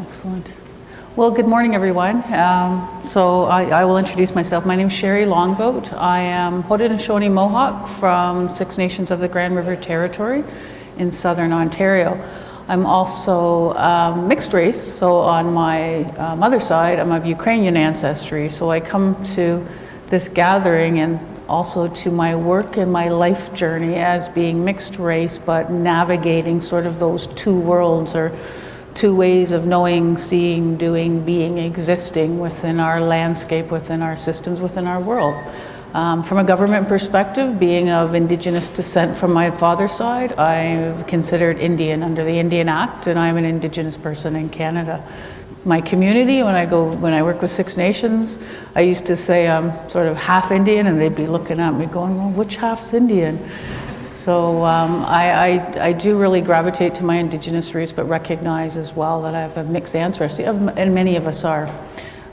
Excellent. Well, good morning, everyone. So I will introduce myself. My name is Sheri Longboat. I am Haudenosaunee Mohawk from Six Nations of the Grand River Territory in southern Ontario. I'm also mixed race, so on my mother's side, I'm of Ukrainian ancestry. So I come to this gathering and also to my work and my life journey as being mixed race, but navigating sort of those two worlds or two ways of knowing, seeing, doing, being, existing within our landscape, within our systems, within our world. From a government perspective, being of Indigenous descent from my father's side, I'm considered Indian under the Indian Act, and I'm an Indigenous person in Canada. My community, when I work with Six Nations, I used to say I'm sort of half Indian, and they'd be looking at me going, well, which half's Indian? So I do really gravitate to my Indigenous roots, but recognize as well that I have a mixed ancestry, and many of us are.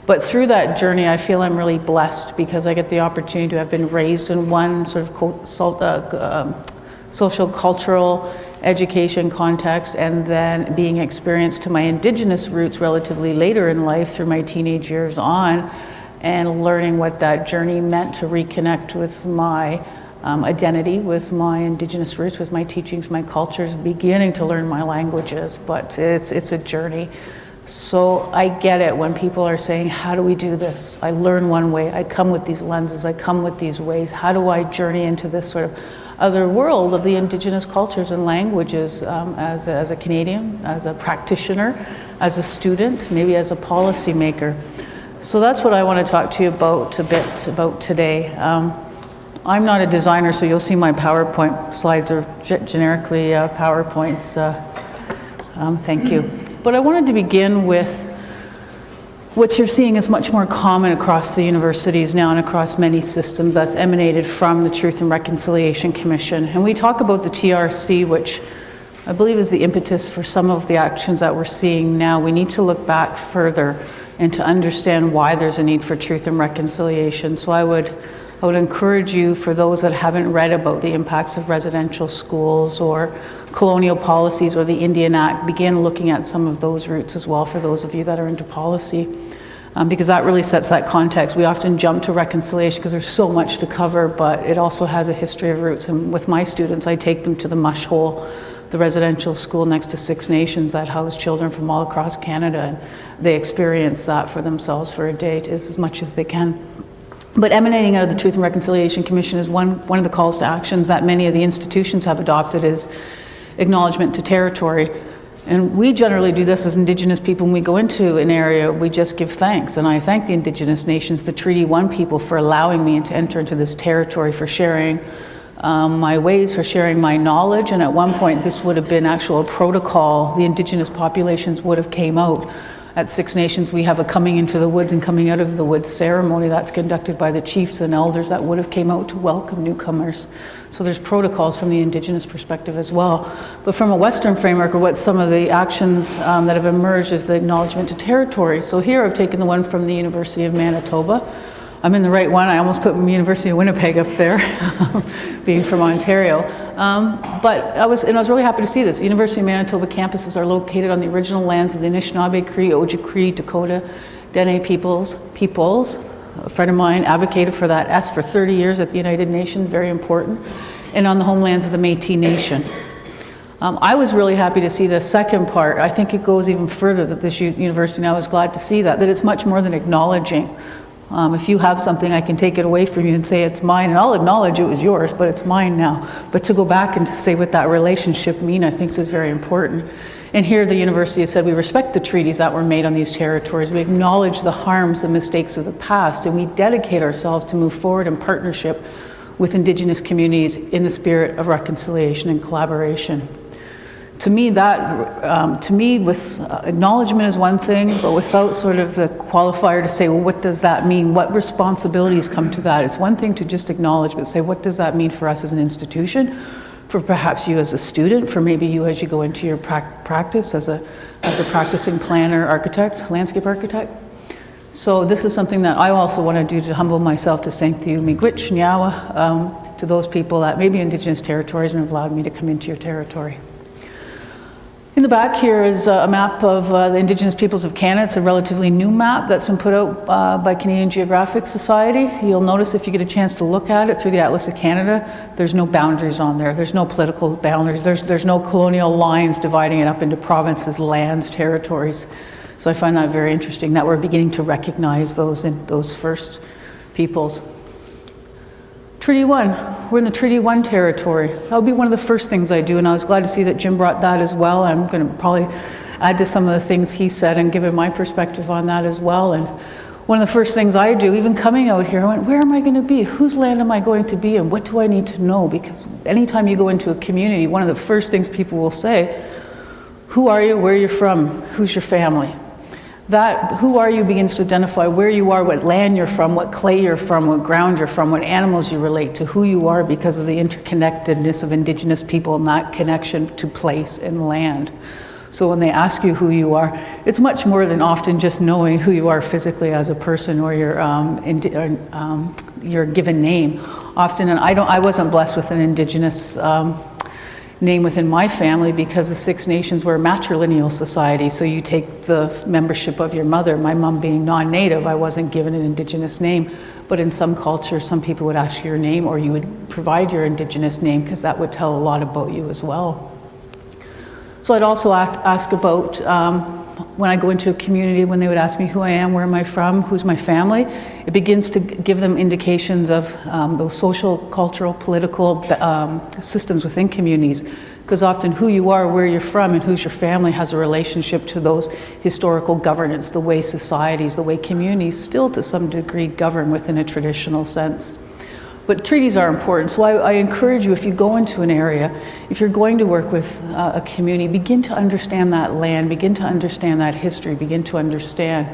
But through that journey, I feel I'm really blessed because I get the opportunity to have been raised in one sort of social, cultural, education context, and then being experienced to my Indigenous roots relatively later in life through my teenage years on, and learning what that journey meant to reconnect with my identity, with my Indigenous roots, with my teachings, my cultures, beginning to learn my languages, but it's a journey. So I get it when people are saying, how do we do this? I learn one way, I come with these lenses, I come with these ways. How do I journey into this sort of other world of the Indigenous cultures and languages as a Canadian, as a practitioner, as a student, maybe as a policymaker? So that's what I want to talk to you about a bit about today. I'm not a designer, so you'll see my PowerPoint slides are generically PowerPoints. Thank you. But I wanted to begin with what you're seeing is much more common across the universities now and across many systems that's emanated from the Truth and Reconciliation Commission. And we talk about the TRC, which I believe is the impetus for some of the actions that we're seeing now. We need to look back further and to understand why there's a need for truth and reconciliation. So I would encourage you, for those that haven't read about the impacts of residential schools or colonial policies or the Indian Act, begin looking at some of those roots as well for those of you that are into policy, because that really sets that context. We often jump to reconciliation because there's so much to cover, but it also has a history of roots. And with my students, I take them to the Mush Hole, the residential school next to Six Nations that house children from all across Canada, and they experience that for themselves for a day as much as they can. But emanating out of the Truth and Reconciliation Commission is one of the calls to actions that many of the institutions have adopted is acknowledgement to territory. And we generally do this as Indigenous people. When we go into an area, we just give thanks. And I thank the Indigenous nations, the Treaty 1 people, for allowing me to enter into this territory, for sharing my ways, for sharing my knowledge. And at one point, this would have been actual protocol. The Indigenous populations would have came out. At Six Nations, we have a coming into the woods and coming out of the woods ceremony that's conducted by the chiefs and elders that would have came out to welcome newcomers. So there's protocols from the Indigenous perspective as well. But from a Western framework, or what some of the actions that have emerged is the acknowledgement to territory. So here I've taken the one from the University of Manitoba. I'm in the right one. I almost put University of Winnipeg up there, being from Ontario. But I was really happy to see this. The University of Manitoba campuses are located on the original lands of the Anishinaabe, Cree, Ojibwe, Dakota, Dene peoples. A friend of mine advocated for that S for 30 years at the United Nations, very important, and on the homelands of the Métis Nation. I was really happy to see the second part. I think it goes even further that this university, and I was glad to see that it's much more than acknowledging. If you have something, I can take it away from you and say it's mine, and I'll acknowledge it was yours, but it's mine now. But to go back and to say what that relationship means, I think is very important. And here the university has said we respect the treaties that were made on these territories. We acknowledge the harms and mistakes of the past, and we dedicate ourselves to move forward in partnership with Indigenous communities in the spirit of reconciliation and collaboration. To me, with acknowledgement is one thing, but without sort of the qualifier to say, well, what does that mean? What responsibilities come to that? It's one thing to just acknowledge, but say, what does that mean for us as an institution? For perhaps you as a student, for maybe you as you go into your practice as a practicing planner, architect, landscape architect. So this is something that I also want to do to humble myself to thank you, Miigwech, Nyawa, to those people that maybe Indigenous territories and have allowed me to come into your territory. In the back here is a map of the Indigenous peoples of Canada. It's a relatively new map that's been put out by Canadian Geographic Society. You'll notice if you get a chance to look at it through the Atlas of Canada, there's no boundaries on there. There's no political boundaries. There's no colonial lines dividing it up into provinces, lands, territories. So I find that very interesting that we're beginning to recognize those first peoples. Treaty 1, we're in the Treaty 1 territory. That would be one of the first things I do, and I was glad to see that Jim brought that as well. I'm going to probably add to some of the things he said and give him my perspective on that as well. And one of the first things I do, even coming out here, I went, where am I going to be? Whose land am I going to be in? What do I need to know? Because anytime you go into a community, one of the first things people will say, who are you, where are you from, who's your family? That who are you begins to identify where you are, what land you're from, what clay you're from, what ground you're from, what animals you relate to, who you are because of the interconnectedness of Indigenous people and that connection to place and land. So when they ask you who you are, it's much more than often just knowing who you are physically as a person or your given name. Often, and I wasn't blessed with an Indigenous name within my family because the Six Nations were a matrilineal society, so you take the membership of your mother. My mom being non-native, I wasn't given an Indigenous name, but in some cultures some people would ask your name or you would provide your Indigenous name because that would tell a lot about you as well. So I'd also ask about when I go into a community, when they would ask me who I am, where am I from, who's my family, it begins to give them indications of those social, cultural, political systems within communities. Because often who you are, where you're from, and who's your family has a relationship to those historical governance, the way societies, the way communities still to some degree govern within a traditional sense. But treaties are important, so I encourage you, if you go into an area, if you're going to work with a community, begin to understand that land, begin to understand that history, begin to understand.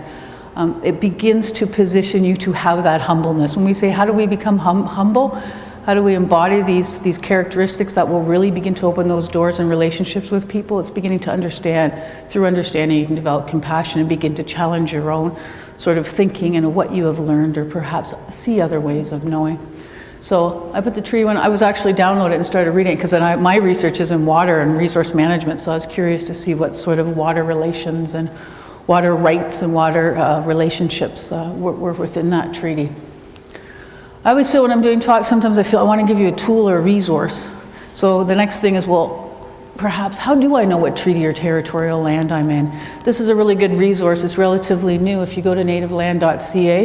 It begins to position you to have that humbleness. When we say, how do we become humble? How do we embody these characteristics that will really begin to open those doors in relationships with people? It's beginning to understand. Through understanding, you can develop compassion and begin to challenge your own sort of thinking and what you have learned, or perhaps see other ways of knowing. So I put the Treaty 1, I was actually downloaded and started reading it because then my research is in water and resource management, so I was curious to see what sort of water relations and water rights and water relationships were within that treaty. I always feel when I'm doing talks, sometimes I feel I want to give you a tool or a resource. So the next thing is, well, perhaps how do I know what treaty or territorial land I'm in? This is a really good resource. It's relatively new. If you go to nativeland.ca,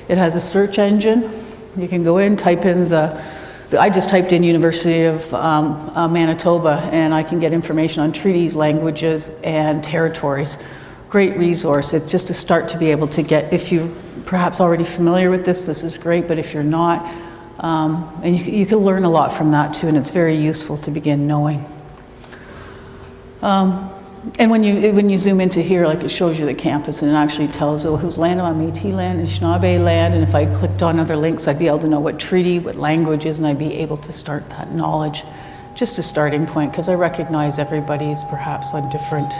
it has a search engine. You can go in, type in I just typed in University of Manitoba, and I can get information on treaties, languages, and territories. Great resource. It's just a start to be able to get, if you're perhaps already familiar with this is great, but if you're not, and you can learn a lot from that too, and it's very useful to begin knowing. And when you zoom into here, like it shows you the campus, and it actually tells whose land I'm on, Métis land, Anishinaabe land, and if I clicked on other links, I'd be able to know what treaty, what languages, and I'd be able to start that knowledge. Just a starting point, because I recognize everybody's perhaps on different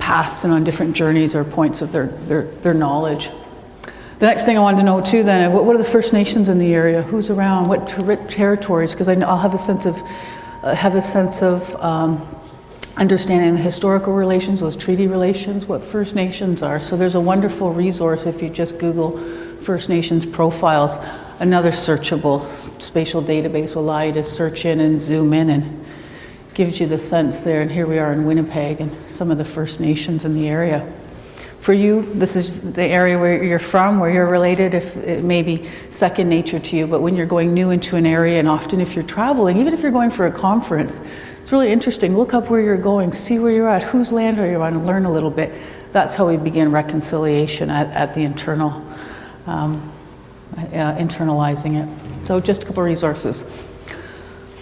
paths and on different journeys or points of their knowledge. The next thing I wanted to know too then, what are the First Nations in the area? Who's around? What territories? Because I'll have a sense of understanding the historical relations, those treaty relations, what First Nations are. So there's a wonderful resource if you just Google First Nations profiles. Another searchable spatial database will allow you to search in and zoom in, and gives you the sense there. And here we are in Winnipeg and some of the First Nations in the area. For you, this is the area where you're from, where you're related. If it may be second nature to you, but when you're going new into an area, and often if you're traveling, even if you're going for a conference, it's really interesting. Look up where you're going, see where you're at, whose land are you on, and learn a little bit. That's how we begin reconciliation at the internal, internalizing it. So just a couple resources.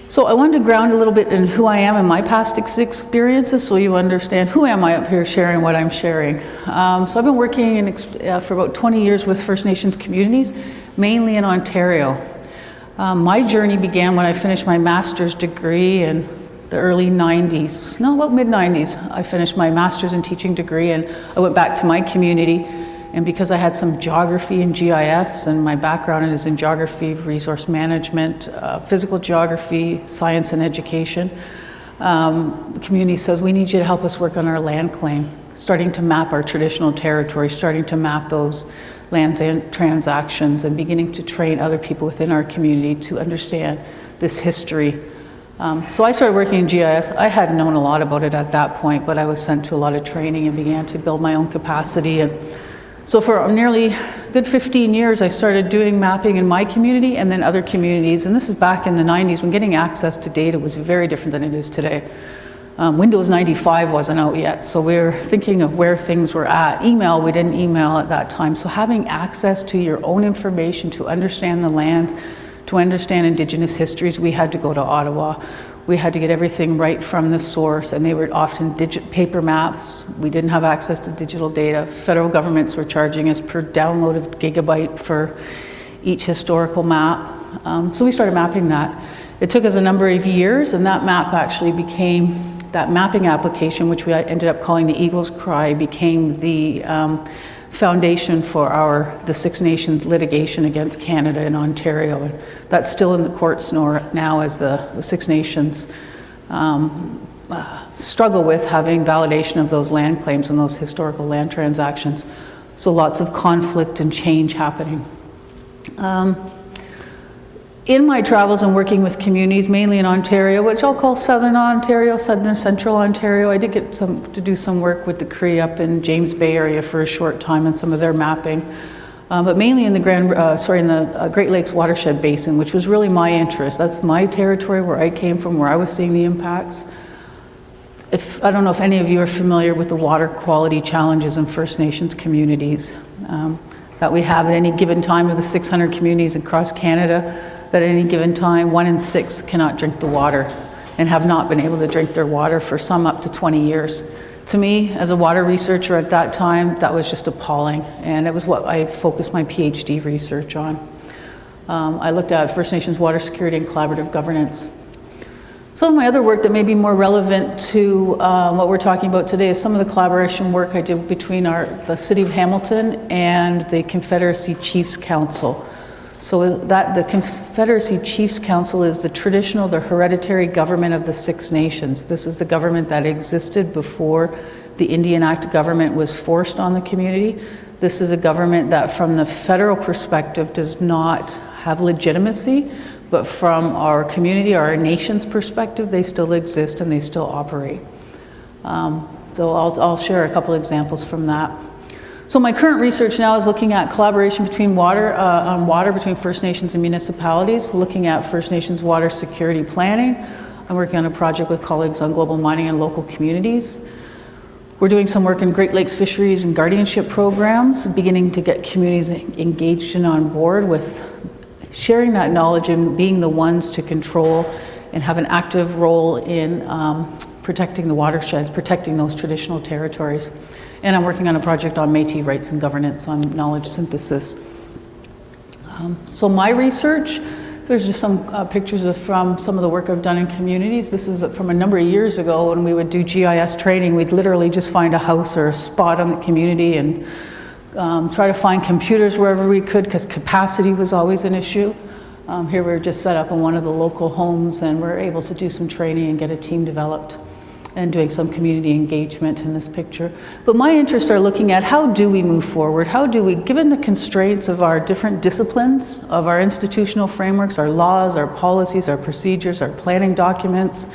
So I wanted to ground a little bit in who I am and my past experiences, so you understand who am I up here sharing what I'm sharing. So I've been working for about 20 years with First Nations communities, mainly in Ontario. My journey began when I finished my master's degree in the early 90s. No, about mid-90s. I finished my master's in teaching degree, and I went back to my community. And because I had some geography and GIS, and my background is in geography, resource management, physical geography, science and education, the community says, we need you to help us work on our land claim, starting to map our traditional territory, starting to map those lands and transactions, and beginning to train other people within our community to understand this history. So I started working in GIS. I hadn't known a lot about it at that point, but I was sent to a lot of training and began to build my own capacity. And so for nearly a good 15 years, I started doing mapping in my community and then other communities. And this is back in the 90s when getting access to data was very different than it is today. Windows 95 wasn't out yet, so we were thinking of where things were at. Email, we didn't email at that time. So having access to your own information to understand the land, to understand Indigenous histories, we had to go to Ottawa. We had to get everything right from the source, and they were often paper maps. We didn't have access to digital data. Federal governments were charging us per download of gigabyte for each historical map. So we started mapping that. It took us a number of years, and that map actually became, that mapping application, which we ended up calling the Eagle's Cry, became the foundation for the Six Nations litigation against Canada and Ontario. And that's still in the courts now as the Six Nations struggle with having validation of those land claims and those historical land transactions. So lots of conflict and change happening. In my travels and working with communities, mainly in Ontario, which I'll call Southern Ontario, Southern Central Ontario, I did get to do some work with the Cree up in James Bay area for a short time and some of their mapping, but mainly in the Great Lakes watershed basin, which was really my interest. That's my territory, where I came from, where I was seeing the impacts. I don't know if any of you are familiar with the water quality challenges in First Nations communities that we have at any given time of the 600 communities across Canada. That at any given time, 1 in 6 cannot drink the water and have not been able to drink their water for some up to 20 years. To me, as a water researcher at that time, that was just appalling, and it was what I focused my PhD research on. I looked at First Nations water security and collaborative governance. Some of my other work that may be more relevant to what we're talking about today is some of the collaboration work I did between the City of Hamilton and the Confederacy Chiefs Council. So the Confederacy Chiefs Council is the traditional, the hereditary government of the Six Nations. This is the government that existed before the Indian Act government was forced on the community. This is a government that from the federal perspective does not have legitimacy, but from our community, our nation's perspective, they still exist and they still operate. So I'll share a couple examples from that. So my current research now is looking at collaboration between water between First Nations and municipalities, looking at First Nations water security planning. I'm working on a project with colleagues on global mining and local communities. We're doing some work in Great Lakes fisheries and guardianship programs, beginning to get communities engaged and on board with sharing that knowledge and being the ones to control and have an active role in protecting the watersheds, protecting those traditional territories. And I'm working on a project on Métis rights and governance on knowledge synthesis. So my research, there's just some pictures from some of the work I've done in communities. This is from a number of years ago when we would do GIS training. We'd literally just find a house or a spot on the community and try to find computers wherever we could, because capacity was always an issue. Here we were just set up in one of the local homes, and we're able to do some training and get a team developed, and doing some community engagement in this picture. But my interests are looking at how do we move forward? How do we, given the constraints of our different disciplines, of our institutional frameworks, our laws, our policies, our procedures, our planning documents,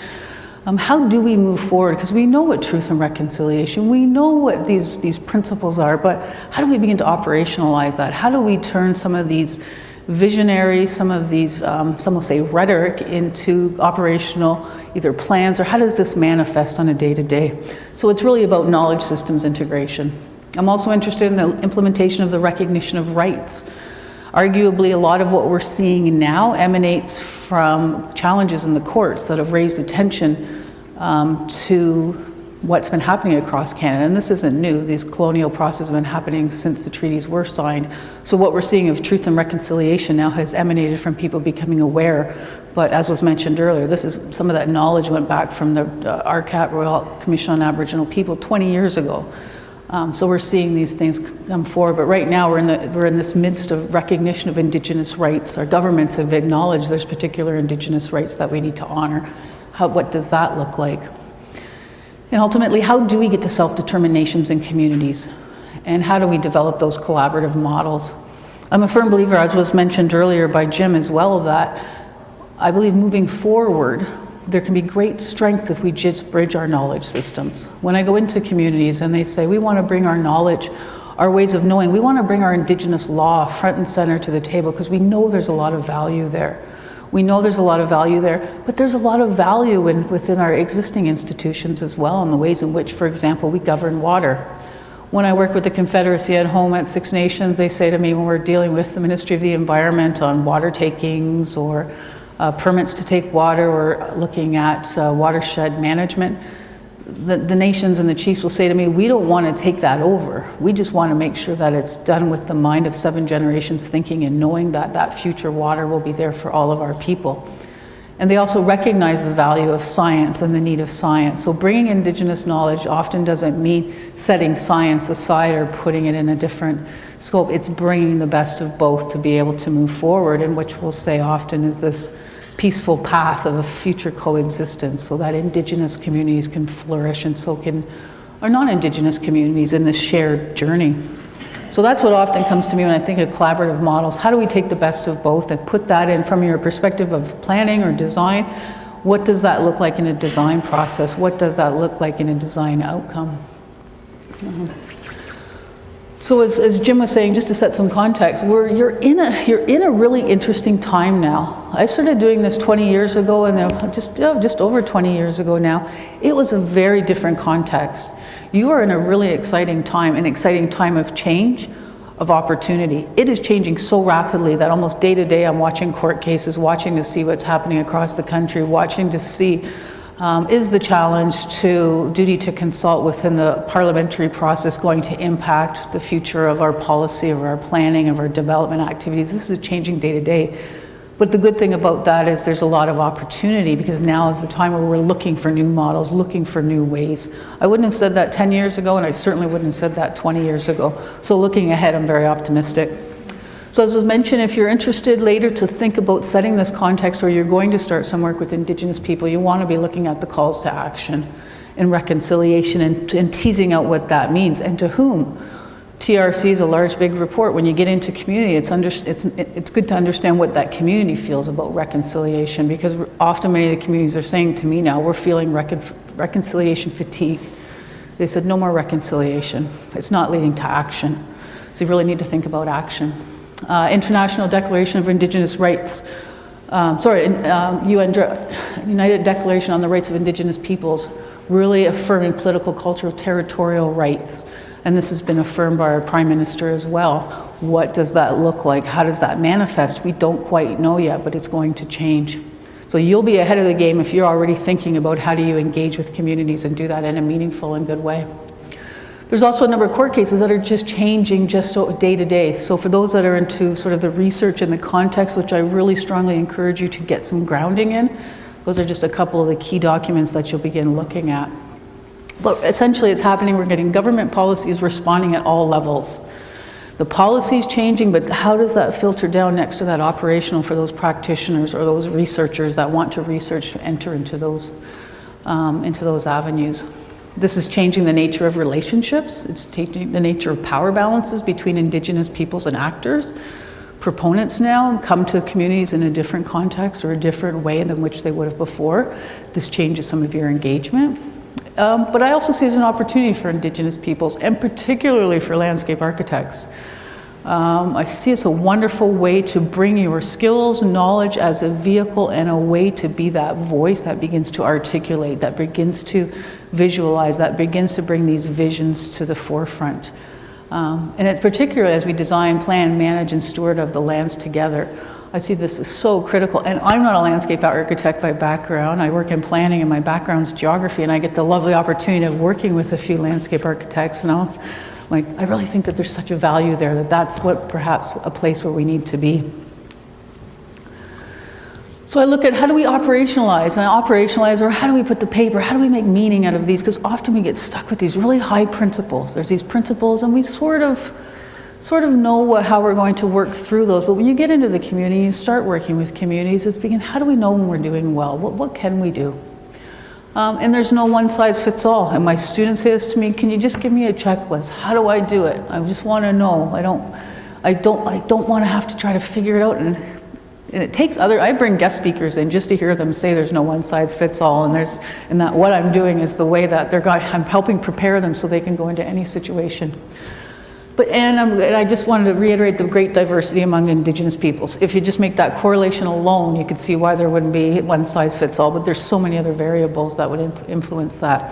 how do we move forward? Because we know what truth and reconciliation, we know what these principles are, but how do we begin to operationalize that? How do we turn some of these visionary, some of these, some will say rhetoric, into operational either plans, or how does this manifest on a day-to-day? So it's really about knowledge systems integration. I'm also interested in the implementation of the recognition of rights. Arguably, a lot of what we're seeing now emanates from challenges in the courts that have raised attention to what's been happening across Canada. And this isn't new. These colonial processes have been happening since the treaties were signed. So what we're seeing of truth and reconciliation now has emanated from people becoming aware. But as was mentioned earlier, some of that knowledge went back from the RCAT, Royal Commission on Aboriginal People, 20 years ago. So we're seeing these things come forward. But right now we're in this midst of recognition of Indigenous rights. Our governments have acknowledged there's particular Indigenous rights that we need to honor What does that look like? And ultimately, how do we get to self-determinations in communities? And how do we develop those collaborative models? I'm a firm believer, as was mentioned earlier by Jim as well, that I believe moving forward, there can be great strength if we just bridge our knowledge systems. When I go into communities and they say, we want to bring our knowledge, our ways of knowing, we want to bring our Indigenous law front and center to the table because we know there's a lot of value there. We know there's a lot of value there, but there's a lot of value within our existing institutions as well, in the ways in which, for example, we govern water. When I work with the Confederacy at home at Six Nations, they say to me when we're dealing with the Ministry of the Environment on water takings or permits to take water or looking at watershed management, the nations and the chiefs will say to me, we don't want to take that over. We just want to make sure that it's done with the mind of 7 generations thinking and knowing that that future water will be there for all of our people. And they also recognize the value of science and the need of science. So bringing Indigenous knowledge often doesn't mean setting science aside or putting it in a different scope. It's bringing the best of both to be able to move forward, and which we'll say often is this peaceful path of a future coexistence so that Indigenous communities can flourish and so can our non-Indigenous communities in this shared journey. So that's what often comes to me when I think of collaborative models. How do we take the best of both and put that in from your perspective of planning or design? What does that look like in a design process? What does that look like in a design outcome? So as Jim was saying, just to set some context, you're in a really interesting time now. I started doing this 20 years ago, and just over 20 years ago now. It was a very different context. You are in a really exciting time, an exciting time of change, of opportunity. It is changing so rapidly that almost day to day I'm watching court cases, watching to see what's happening across the country, watching to see is the challenge to duty to consult within the parliamentary process going to impact the future of our policy, of our planning, of our development activities. This is changing day to day. But the good thing about that is there's a lot of opportunity because now is the time where we're looking for new models, looking for new ways. I wouldn't have said that 10 years ago, and I certainly wouldn't have said that 20 years ago. So looking ahead, I'm very optimistic. So as was mentioned, if you're interested later to think about setting this context or you're going to start some work with Indigenous people, you want to be looking at the calls to action and reconciliation and teasing out what that means and to whom. TRC is a large, big report. When you get into community, it's good to understand what that community feels about reconciliation because often many of the communities are saying to me now, we're feeling reconciliation fatigue. They said, no more reconciliation. It's not leading to action. So you really need to think about action. International Declaration of Indigenous Rights, United Declaration on the Rights of Indigenous Peoples, really affirming political, cultural, territorial rights. And this has been affirmed by our Prime Minister as well. What does that look like? How does that manifest? We don't quite know yet, but it's going to change. So you'll be ahead of the game if you're already thinking about how do you engage with communities and do that in a meaningful and good way. There's also a number of court cases that are just changing just day to day. So for those that are into sort of the research and the context, which I really strongly encourage you to get some grounding in, those are just a couple of the key documents that you'll begin looking at. But essentially it's happening, we're getting government policies responding at all levels. The policy is changing, but how does that filter down next to that operational for those practitioners or those researchers that want to research, enter into those avenues? This is changing the nature of relationships. It's changing the nature of power balances between Indigenous peoples and actors. Proponents now come to communities in a different context or a different way than which they would have before. This changes some of your engagement. But I also see it as an opportunity for Indigenous peoples and particularly for landscape architects. I see it's a wonderful way to bring your skills, knowledge as a vehicle and a way to be that voice that begins to articulate, that begins to visualize, that begins to bring these visions to the forefront. And it's particularly as we design, plan, manage, and steward of the lands together. I see this as so critical. And I'm not a landscape architect by background. I work in planning and my background's geography, and I get the lovely opportunity of working with a few landscape architects. And I really think that there's such a value there, that's what perhaps a place where we need to be. So I look at how do we operationalize, or how do we put the paper, how do we make meaning out of these? Because often we get stuck with these really high principles. There's these principles and we sort of know how we're going to work through those. But when you get into the community, you start working with communities, how do we know when we're doing well? What can we do? And there's no one size fits all. And my students say this to me, can you just give me a checklist? How do I do it? I just want to know. I don't want to have to try to figure it out. And it takes I bring guest speakers in just to hear them say there's no one size fits all. And that what I'm doing is the way that I'm helping prepare them so they can go into any situation. And I just wanted to reiterate the great diversity among Indigenous peoples. If you just make that correlation alone, you could see why there wouldn't be one size fits all, but there's so many other variables that would influence that.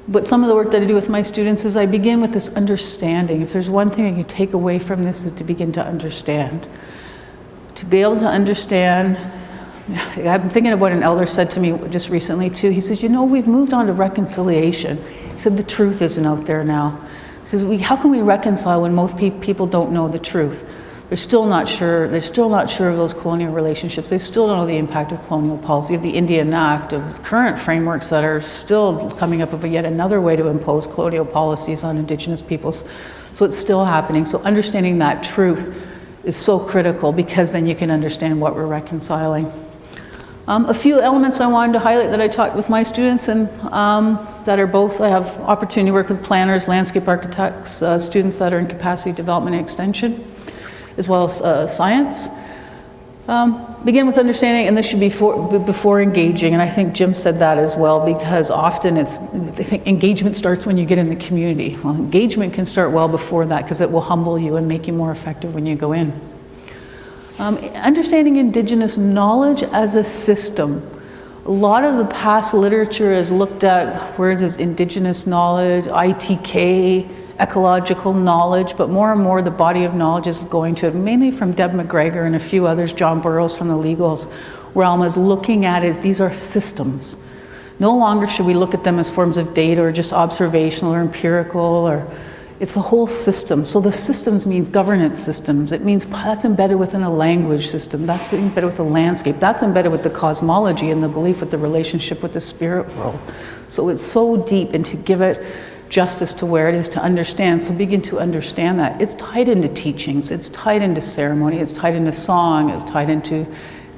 But some of the work that I do with my students is I begin with this understanding. If there's one thing I can take away from this is to begin to understand. To be able to understand, I'm thinking of what an elder said to me just recently too. He says, we've moved on to reconciliation. He said, the truth isn't out there now. He says, how can we reconcile when most people don't know the truth? They're still not sure. They're still not sure of those colonial relationships. They still don't know the impact of colonial policy, of the Indian Act, of current frameworks that are still coming up with yet another way to impose colonial policies on Indigenous peoples. So it's still happening. So understanding that truth is so critical, because then you can understand what we're reconciling. A few elements I wanted to highlight that I talked with my students, and that are both, I have opportunity to work with planners, landscape architects, students that are in capacity development and extension, as well as science. Begin with understanding, and this should be before engaging, and I think Jim said that as well, because often they think engagement starts when you get in the community. Well, engagement can start well before that, because it will humble you and make you more effective when you go in. Understanding Indigenous knowledge as a system. A lot of the past literature has looked at words as Indigenous knowledge, ITK, ecological knowledge, but more and more the body of knowledge is going to it, mainly from Deb McGregor and a few others, John Burroughs from the legal realm, is looking at it, these are systems. No longer should we look at them as forms of data or just observational or empirical, or it's the whole system. So the systems means governance systems. It means that's embedded within a language system. That's embedded with the landscape. That's embedded with the cosmology and the belief with the relationship with the spirit world. So it's so deep, and to give it justice to where it is to understand. So begin to understand that. It's tied into teachings. It's tied into ceremony. It's tied into song. It's tied into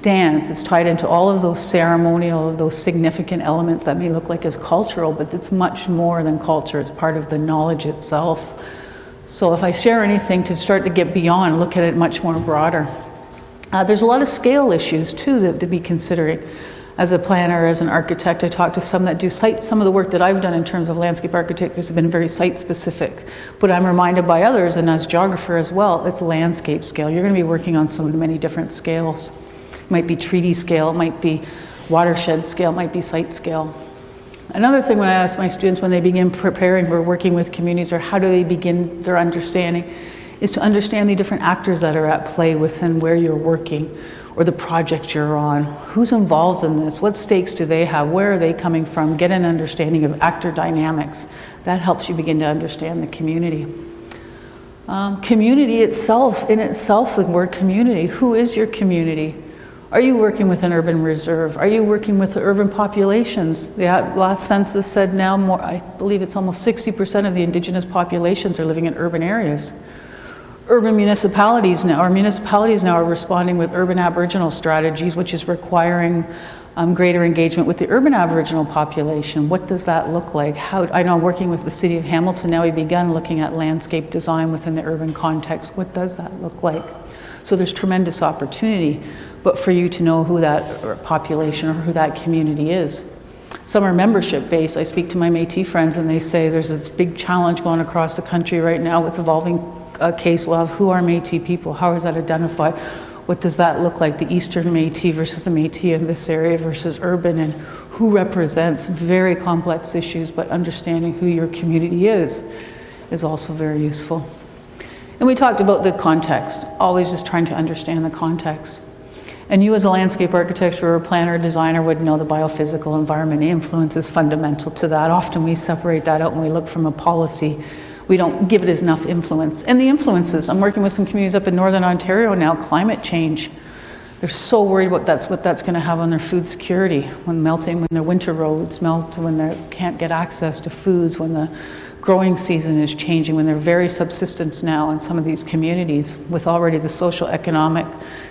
dance. It's tied into all of those ceremonial, those significant elements that may look like as cultural, but it's much more than culture. It's part of the knowledge itself. So if I share anything to start to get beyond, look at it much more broader. There's a lot of scale issues too to be considering. As a planner, as an architect, I talk to some that do site. Some of the work that I've done in terms of landscape architecture has been very site specific, but I'm reminded by others, and as geographer as well, it's landscape scale. You're going to be working on so many different scales. It might be treaty scale, it might be watershed scale, it might be site scale. Another thing when I ask my students when they begin preparing or working with communities, or how do they begin their understanding, is to understand the different actors that are at play within where you're working or the project you're on. Who's involved in this? What stakes do they have? Where are they coming from? Get an understanding of actor dynamics. That helps you begin to understand the community. Community itself, the word community. Who is your community? Are you working with an urban reserve? Are you working with the urban populations? The last census said now more, I believe it's almost 60% of the Indigenous populations are living in urban areas. Urban municipalities now are responding with urban Aboriginal strategies, which is requiring greater engagement with the urban Aboriginal population. What does that look like? I know working with the City of Hamilton now, we've begun looking at landscape design within the urban context. What does that look like? So there's tremendous opportunity, but for you to know who that population or who that community is. Some are membership based. I speak to my Métis friends and they say there's this big challenge going across the country right now with evolving case law of who are Métis people, how is that identified, what does that look like, the Eastern Métis versus the Métis in this area versus urban, and who represents very complex issues, but understanding who your community is also very useful. And we talked about the context, always just trying to understand the context. And you as a landscape architect or a planner or designer would know the biophysical environment influence is fundamental to that. Often we separate that out when we look from a policy. We don't give it enough influence. And the influences, I'm working with some communities up in Northern Ontario now, climate change. They're so worried about what that's going to have on their food security, when their winter roads melt, when they can't get access to foods, when the growing season is changing, when they're very subsistence now in some of these communities, with already the social economic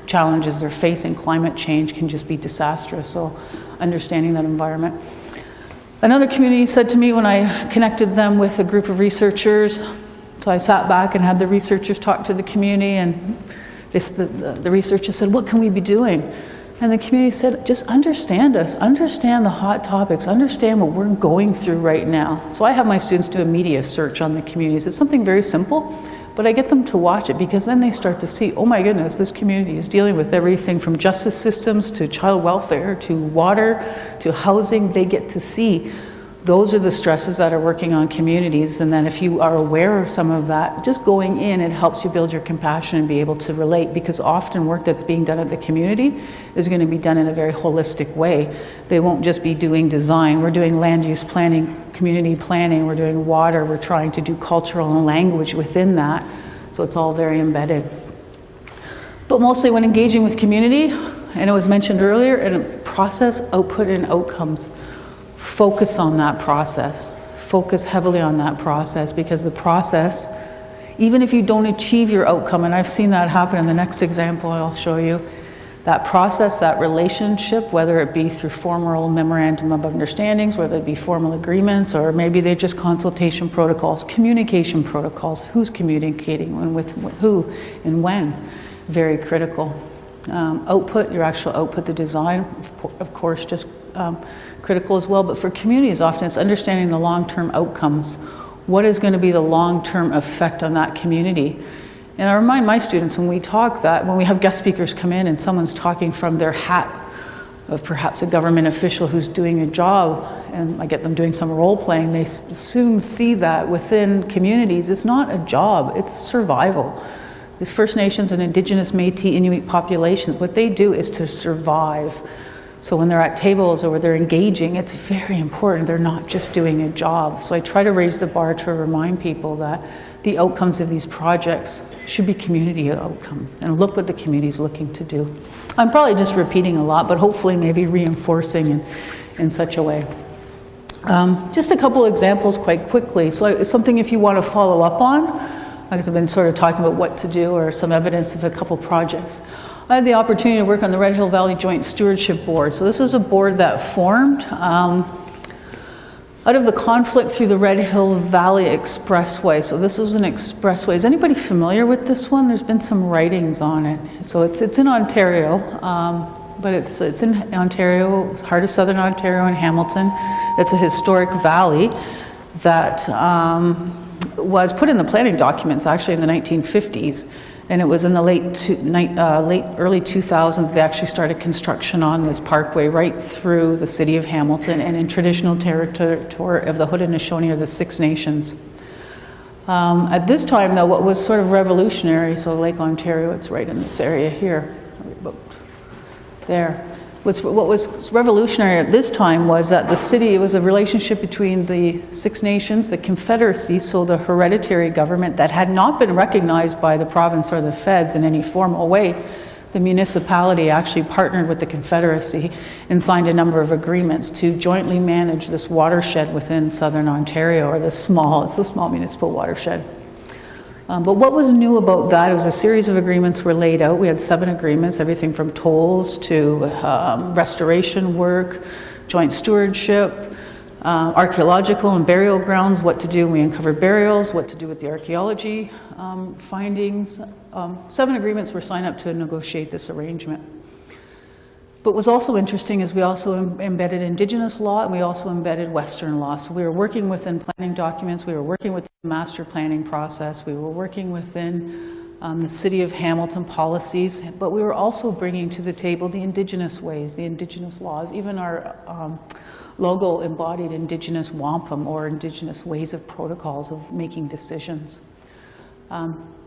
challenges they're facing, climate change can just be disastrous. So understanding that environment. Another community said to me when I connected them with a group of researchers, so I sat back and had the researchers talk to the community, and the researchers said, what can we be doing? And the community said, just understand us, understand the hot topics, understand what we're going through right now. So I have my students do a media search on the communities. It's something very simple, but I get them to watch it because then they start to see, oh my goodness, this community is dealing with everything from justice systems to child welfare to water to housing. They get to see those are the stresses that are working on communities, and then if you are aware of some of that, just going in, it helps you build your compassion and be able to relate, because often work that's being done at the community is going to be done in a very holistic way. They won't just be doing design. We're doing land use planning, community planning, we're doing water, we're trying to do cultural and language within that, so it's all very embedded. But mostly when engaging with community, and it was mentioned earlier, in a process, output, and outcomes. Focus on that process. Focus heavily on that process, because the process, even if you don't achieve your outcome, and I've seen that happen in the next example I'll show you, that process, that relationship, whether it be through formal memorandum of understandings, whether it be formal agreements, or maybe they're just consultation protocols, communication protocols, who's communicating and with who and when, very critical. Output, your actual output, the design, of course, just critical as well, but for communities often it's understanding the long-term outcomes. What is going to be the long-term effect on that community? And I remind my students when we talk that when we have guest speakers come in and someone's talking from their hat of perhaps a government official who's doing a job, and I get them doing some role playing, they soon see that within communities it's not a job, it's survival. These First Nations and Indigenous, Métis, Inuit populations, what they do is to survive. So when they're at tables or they're engaging, it's very important. They're not just doing a job. So I try to raise the bar to remind people that the outcomes of these projects should be community outcomes, and look what the community is looking to do. I'm probably just repeating a lot, but hopefully maybe reinforcing in such a way. Just a couple examples quite quickly. So it's something if you want to follow up on, because I've been sort of talking about what to do or some evidence of a couple projects. I had the opportunity to work on the Red Hill Valley Joint Stewardship Board. So this was a board that formed out of the conflict through the Red Hill Valley Expressway. So this was an expressway. Is anybody familiar with this one? There's been some writings on it. So it's in Ontario, but it's in Ontario, heart of southern Ontario in Hamilton. It's a historic valley that was put in the planning documents actually in the 1950s. And it was in the early 2000s they actually started construction on this parkway right through the city of Hamilton and in traditional territory of the Haudenosaunee or the Six Nations. At this time though, what was sort of revolutionary, so Lake Ontario, it's right in this area here, about there. What was revolutionary at this time was that the city, it was a relationship between the Six Nations, the Confederacy, so the hereditary government that had not been recognized by the province or the feds in any formal way. The municipality actually partnered with the Confederacy and signed a number of agreements to jointly manage this watershed within southern Ontario, or it's the small municipal watershed. But what was new about that, it was a series of agreements were laid out. We had 7 agreements, everything from tolls to restoration work, joint stewardship, archaeological and burial grounds, what to do when we uncovered burials, what to do with the archaeology findings. 7 agreements were signed up to negotiate this arrangement. But what was also interesting is we also embedded Indigenous law and we also embedded Western law. So we were working within planning documents, we were working within the master planning process, we were working within the City of Hamilton policies, but we were also bringing to the table the Indigenous ways, the Indigenous laws, even our logo embodied Indigenous wampum or Indigenous ways of protocols of making decisions.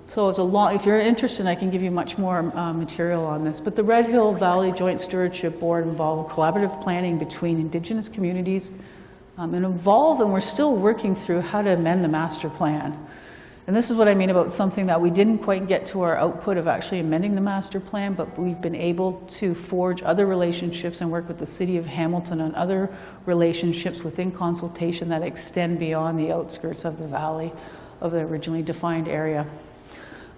So it's a lot. If you're interested, I can give you much more material on this. But the Red Hill Valley Joint Stewardship Board involved collaborative planning between Indigenous communities and we're still working through how to amend the master plan. And this is what I mean about something that we didn't quite get to our output of actually amending the master plan, but we've been able to forge other relationships and work with the City of Hamilton on other relationships within consultation that extend beyond the outskirts of the valley of the originally defined area.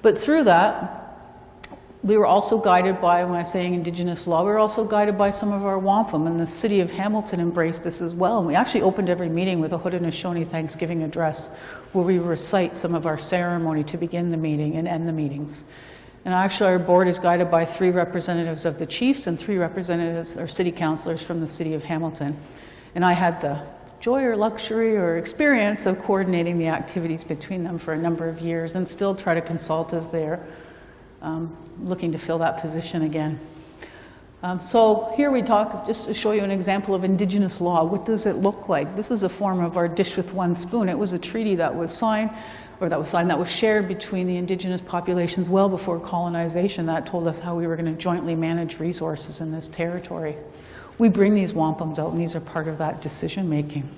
But through that, We were also guided by, when I was saying Indigenous law, we were also guided by some of our wampum, and the city of Hamilton embraced this as well. And we actually opened every meeting with a Haudenosaunee Thanksgiving address, where we recite some of our ceremony to begin the meeting and end the meetings. And actually our board is guided by 3 representatives of the chiefs and 3 representatives or city councillors from the city of Hamilton. And I had the joy or luxury or experience of coordinating the activities between them for a number of years, and still try to consult as they're looking to fill that position again. So here we talk, just to show you an example of Indigenous law. What does it look like? This is a form of our dish with one spoon. It was a treaty that was signed, that was shared between the Indigenous populations well before colonization. That told us how we were going to jointly manage resources in this territory. We bring these wampums out, and these are part of that decision making.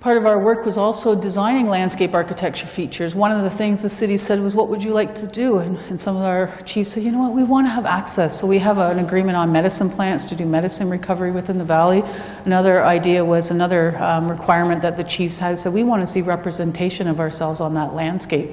Part of our work was also designing landscape architecture features. One of the things the city said was, what would you like to do? And some of our chiefs said, you know what, we want to have access. So we have an agreement on medicine plants to do medicine recovery within the valley. Another idea was, another requirement that the chiefs had, said we want to see representation of ourselves on that landscape.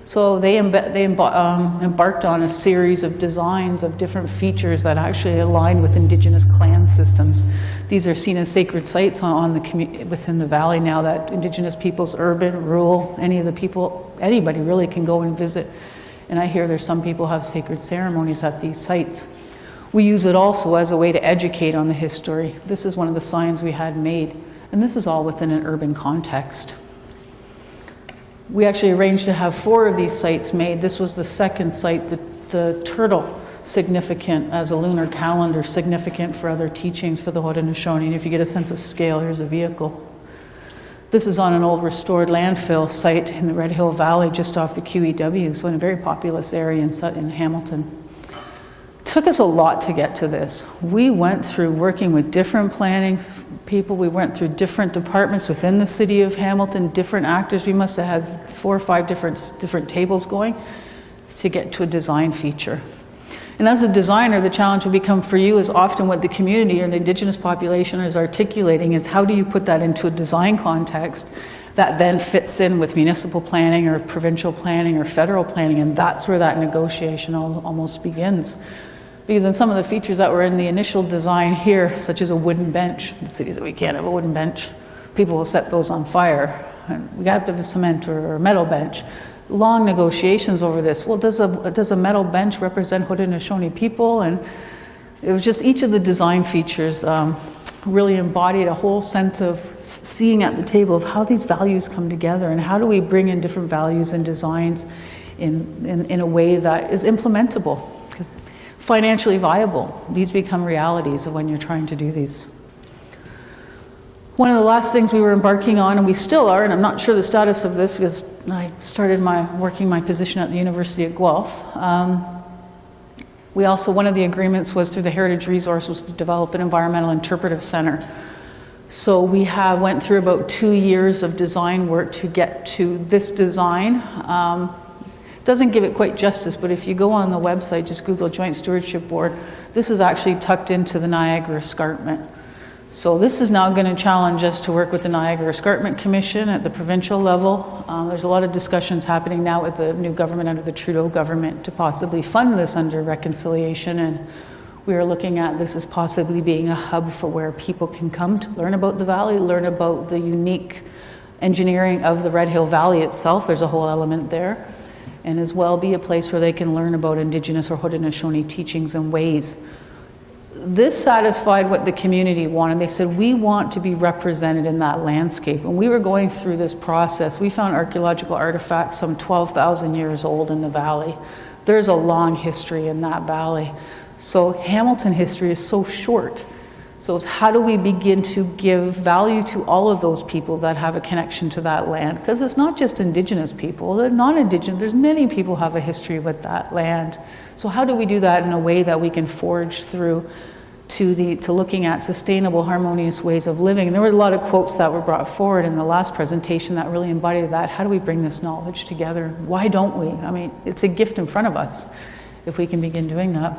So they embarked on a series of designs of different features that actually aligned with Indigenous clan systems. These are seen as sacred sites within the valley now, that Indigenous peoples, urban, rural, anybody really can go and visit. And I hear there's some people have sacred ceremonies at these sites. We use it also as a way to educate on the history. This is one of the signs we had made, and this is all within an urban context. We actually arranged to have 4 of these sites made. This was the second site, the turtle, significant as a lunar calendar, significant for other teachings for the Haudenosaunee. And if you get a sense of scale, here's a vehicle. This is on an old restored landfill site in the Red Hill Valley, just off the QEW, so in a very populous area in Hamilton. It took us a lot to get to this. We went through working with different planning people. We went through different departments within the city of Hamilton, different actors. We must have had 4 or 5 different tables going to get to a design feature. And as a designer, the challenge will become for you is often what the community or the Indigenous population is articulating is, how do you put that into a design context that then fits in with municipal planning or provincial planning or federal planning? And that's where that negotiation almost begins. Because in some of the features that were in the initial design here, such as a wooden bench, the city said we can't have a wooden bench. People will set those on fire. And we got to have a cement or a metal bench. Long negotiations over this. Well, does a metal bench represent Haudenosaunee people? And it was just each of the design features really embodied a whole sense of seeing at the table of how these values come together, and how do we bring in different values and designs in a way that is implementable. Financially viable. These become realities of when you're trying to do these. One of the last things we were embarking on, and we still are, and I'm not sure the status of this because I started working my position at the University of Guelph. One of the agreements was through the Heritage Resource was to develop an environmental interpretive center. So we went through about 2 years of design work to get to this design. Doesn't give it quite justice, but if you go on the website, just Google Joint Stewardship Board, this is actually tucked into the Niagara Escarpment. So this is now going to challenge us to work with the Niagara Escarpment Commission at the provincial level. There's a lot of discussions happening now with the new government under the Trudeau government to possibly fund this under reconciliation, and we are looking at this as possibly being a hub for where people can come to learn about the valley, learn about the unique engineering of the Red Hill Valley itself. There's a whole element there. And as well be a place where they can learn about Indigenous or Haudenosaunee teachings and ways. This satisfied what the community wanted. They said, we want to be represented in that landscape. When we were going through this process, we found archaeological artifacts some 12,000 years old in the valley. There's a long history in that valley. So Hamilton history is so short. So it's how do we begin to give value to all of those people that have a connection to that land? Because it's not just Indigenous people, the non-Indigenous, there's many people who have a history with that land. So how do we do that in a way that we can forge through to looking at sustainable, harmonious ways of living? And there were a lot of quotes that were brought forward in the last presentation that really embodied that. How do we bring this knowledge together? Why don't we? I mean, it's a gift in front of us if we can begin doing that.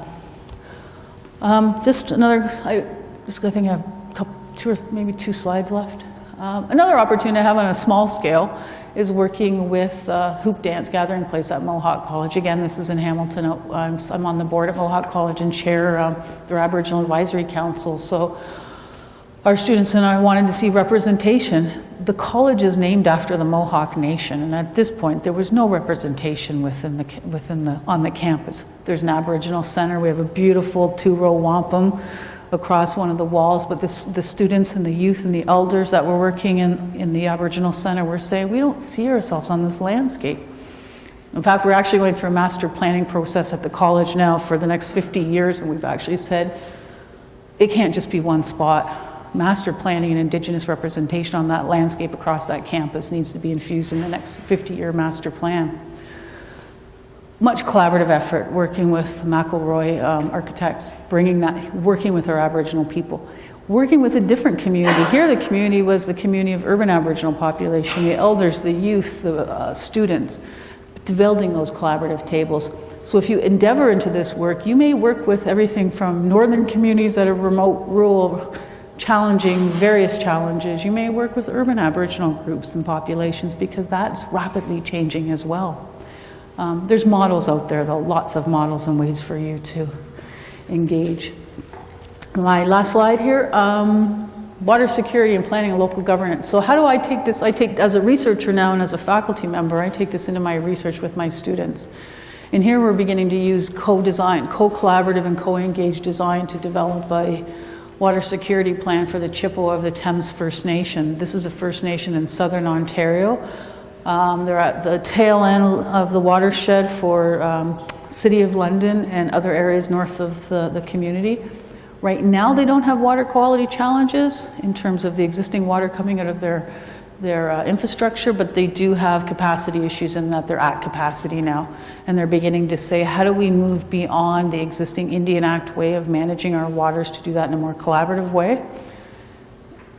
I think I have maybe 2 slides left. Another opportunity I have on a small scale is working with Hoop Dance Gathering Place at Mohawk College. Again, this is in Hamilton. I'm on the board at Mohawk College and chair their Aboriginal Advisory Council. So our students and I wanted to see representation. The college is named after the Mohawk Nation, and at this point there was no representation on the campus. There's an Aboriginal center. We have a beautiful 2-row wampum across one of the walls, but the students and the youth and the elders that were working in the Aboriginal Center were saying, we don't see ourselves on this landscape. In fact, we're actually going through a master planning process at the college now for the next 50 years, and we've actually said it can't just be one spot. Master planning and Indigenous representation on that landscape across that campus needs to be infused in the next 50-year master plan. Much collaborative effort working with McElroy architects, working with our Aboriginal people, working with a different community. Here the community was the community of urban Aboriginal population, the elders, the youth, the students, building those collaborative tables. So if you endeavor into this work, you may work with everything from northern communities that are remote, rural, challenging, various challenges. You may work with urban Aboriginal groups and populations because that's rapidly changing as well. There's models out there, though, lots of models and ways for you to engage. My last slide here, water security and planning and local governance. So how do I take this? As a researcher now and as a faculty member, I take this into my research with my students. And here we're beginning to use co-design, co-collaborative and co-engaged design to develop a water security plan for the Chippewa of the Thames First Nation. This is a First Nation in southern Ontario. They're at the tail end of the watershed for City of London and other areas north of the community. Right now they don't have water quality challenges in terms of the existing water coming out of their infrastructure, but they do have capacity issues in that they're at capacity now. And they're beginning to say, how do we move beyond the existing Indian Act way of managing our waters to do that in a more collaborative way?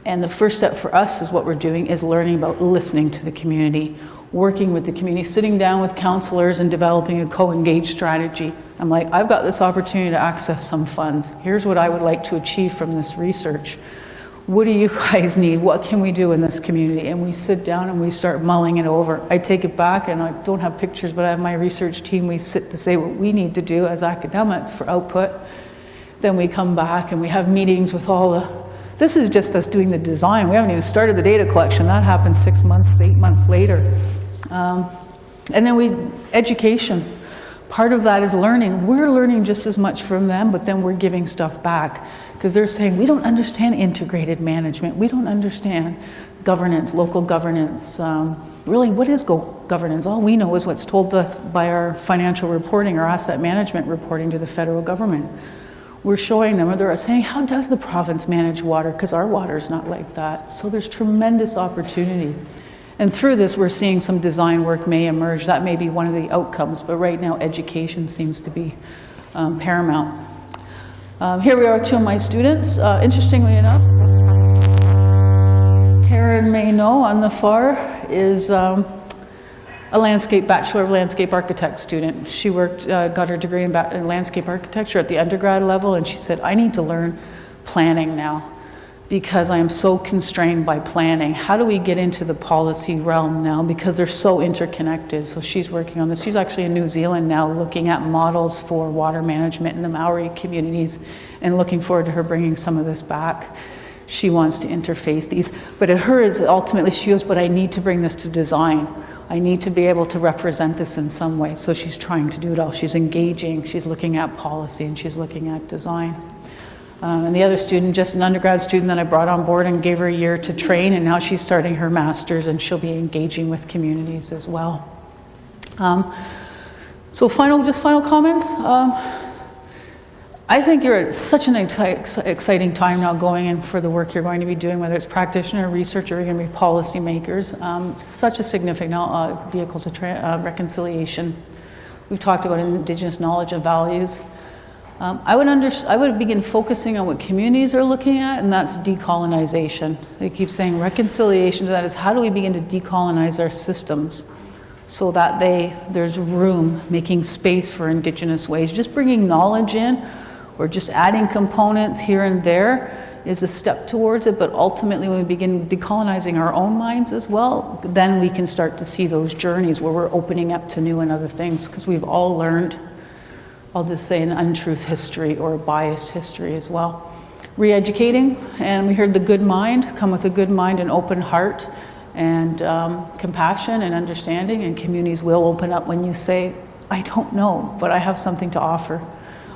And the first step for us is what we're doing is learning about listening to the community, working with the community, sitting down with counselors and developing a co-engaged strategy. I'm like, I've got this opportunity to access some funds. Here's what I would like to achieve from this research. What do you guys need? What can we do in this community? And we sit down and we start mulling it over. I take it back, and I don't have pictures, but I have my research team. We sit to say what we need to do as academics for output. Then we come back and we have meetings with all the. This is just us doing the design. We haven't even started the data collection. That happens 6 months, 8 months later. And then education. Part of that is learning. We're learning just as much from them, but then we're giving stuff back. Because they're saying, we don't understand integrated management. We don't understand governance, local governance. Really, what is governance? All we know is what's told to us by our financial reporting, our asset management reporting to the federal government. We're showing them, or they're saying, how does the province manage water? Because our water is not like that. So there's tremendous opportunity. And through this, we're seeing some design work may emerge. That may be one of the outcomes, but right now, education seems to be paramount. Here we are, two of my students. Interestingly enough, Karen may know on the far is a Bachelor of Landscape Architect student. She got her degree in landscape architecture at the undergrad level, and she said, I need to learn planning now because I am so constrained by planning. How do we get into the policy realm now? Because they're so interconnected. So she's working on this. She's actually in New Zealand now looking at models for water management in the Maori communities and looking forward to her bringing some of this back. She wants to interface these. But at her, ultimately she goes, but I need to bring this to design. I need to be able to represent this in some way. So she's trying to do it all. She's engaging, she's looking at policy, and she's looking at design. And the other student, just an undergrad student that I brought on board and gave her a year to train, and now she's starting her master's and she'll be engaging with communities as well. So final comments. I think you're at such an exciting time now going in for the work you're going to be doing, whether it's practitioner, research, or you're going to be policymakers. Such a significant vehicle to reconciliation. We've talked about Indigenous knowledge and values. I would begin focusing on what communities are looking at, and that's decolonization. They keep saying reconciliation to that is how do we begin to decolonize our systems so that there's room, making space for Indigenous ways. Just bringing knowledge in or just adding components here and there is a step towards it, but ultimately when we begin decolonizing our own minds as well, then we can start to see those journeys where we're opening up to new and other things, because we've all learned, I'll just say, an untruth history or a biased history as well. Re-educating, and we heard the good mind, come with a good mind and open heart and compassion and understanding, and communities will open up when you say, I don't know, but I have something to offer.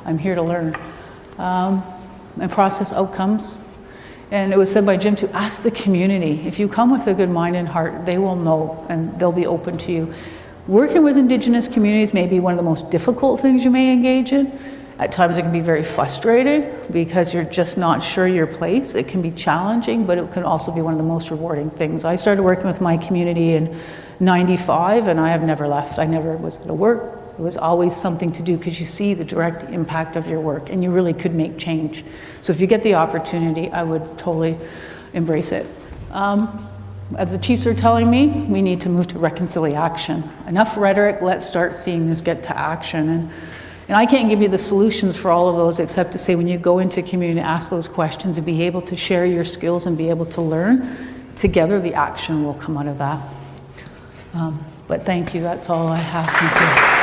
I'm here to learn. And process outcomes. And it was said by Jim to ask the community. If you come with a good mind and heart, they will know and they'll be open to you. Working with Indigenous communities may be one of the most difficult things you may engage in. At times it can be very frustrating because you're just not sure your place. It can be challenging, but it can also be one of the most rewarding things. I started working with my community in '95 and I have never left. I never was out of work. It was always something to do because you see the direct impact of your work and you really could make change. So if you get the opportunity, I would totally embrace it. As the chiefs are telling me, we need to move to reconciliation. Enough rhetoric, let's start seeing this get to action. And I can't give you the solutions for all of those except to say when you go into a community, ask those questions and be able to share your skills and be able to learn, together the action will come out of that. But thank you, that's all I have. Thank you.